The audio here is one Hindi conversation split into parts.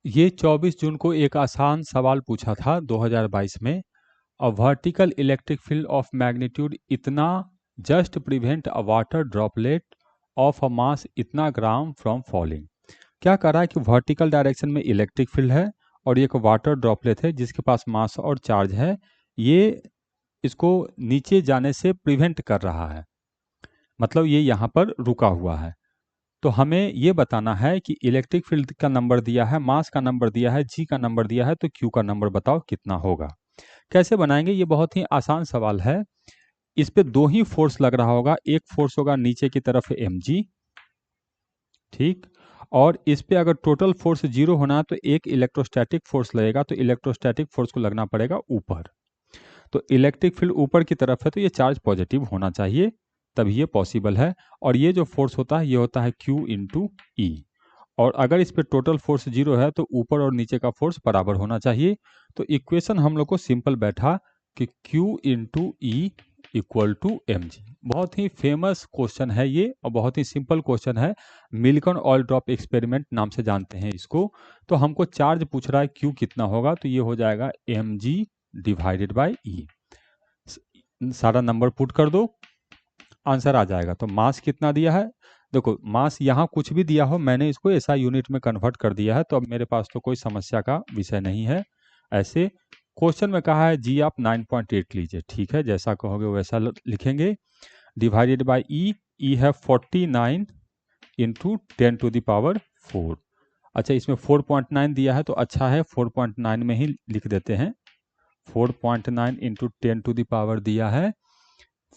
ये 24 जून को एक आसान सवाल पूछा था 2022 में। A vertical electric field of magnitude इतना just prevent a water droplet of a mass इतना ग्राम फ्रॉम फॉलिंग। क्या कर रहा है कि वर्टिकल डायरेक्शन में इलेक्ट्रिक फील्ड है और ये एक वाटर ड्रॉपलेट है जिसके पास मास और चार्ज है। ये इसको नीचे जाने से प्रिवेंट कर रहा है, मतलब ये यहाँ पर रुका हुआ है। तो हमें ये बताना है कि इलेक्ट्रिक फील्ड का नंबर दिया है, मास का नंबर दिया है, जी का नंबर दिया है, तो क्यू का नंबर बताओ कितना होगा। कैसे बनाएंगे, ये बहुत ही आसान सवाल है। इस पे दो ही फोर्स लग रहा होगा, एक फोर्स होगा नीचे की तरफ mg, ठीक, और इस पे अगर टोटल फोर्स जीरो होना है तो एक इलेक्ट्रोस्टैटिक फोर्स लगेगा, तो इलेक्ट्रोस्टैटिक फोर्स को लगना पड़ेगा ऊपर। तो इलेक्ट्रिक फील्ड ऊपर की तरफ है तो ये चार्ज पॉजिटिव होना चाहिए, तभी ये पॉसिबल है। और ये जो फोर्स होता है ये होता है Q इंटू ई। और अगर इस पे टोटल फोर्स जीरो है तो ऊपर और नीचे का फोर्स बराबर होना चाहिए। तो इक्वेशन हम लोग को सिंपल बैठा कि Q into E equal to M G. बहुत ही फेमस क्वेश्चन है ये और बहुत ही सिंपल क्वेश्चन है। मिल्कन ऑयल ड्रॉप एक्सपेरिमेंट नाम से जानते हैं इसको। तो हमको चार्ज पूछ रहा है Q कितना होगा, तो ये हो जाएगा M G divided by E. सारा नंबर पुट कर दो, आंसर आ जाएगा। तो मास कितना दिया है, देखो मास यहाँ कुछ भी दिया हो मैंने इसको ऐसा यूनिट में कन्वर्ट कर दिया है, तो अब मेरे पास तो कोई समस्या का विषय नहीं है। ऐसे क्वेश्चन में कहा है जी आप 9.8 लीजिए, ठीक है, जैसा कहोगे वैसा लिखेंगे। डिवाइडेड बाई ई है 49 इंटू 10⁴। अच्छा, इसमें 4.9 दिया है तो अच्छा है 4.9 में ही लिख देते हैं। 4.9 इंटू 10⁻⁴ दिया है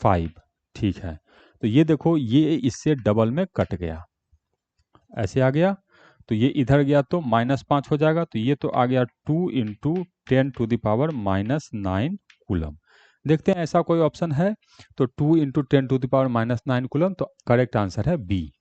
5, ठीक है। तो ये देखो ये इससे डबल में कट गया, ऐसे आ गया। तो ये इधर गया तो -5 हो जाएगा, तो ये तो आ गया 2 इंटू 10⁻⁻9 कूलम। देखते हैं ऐसा कोई ऑप्शन है, तो 2 इंटू 10⁻⁻9 कूलम, तो करेक्ट आंसर है बी।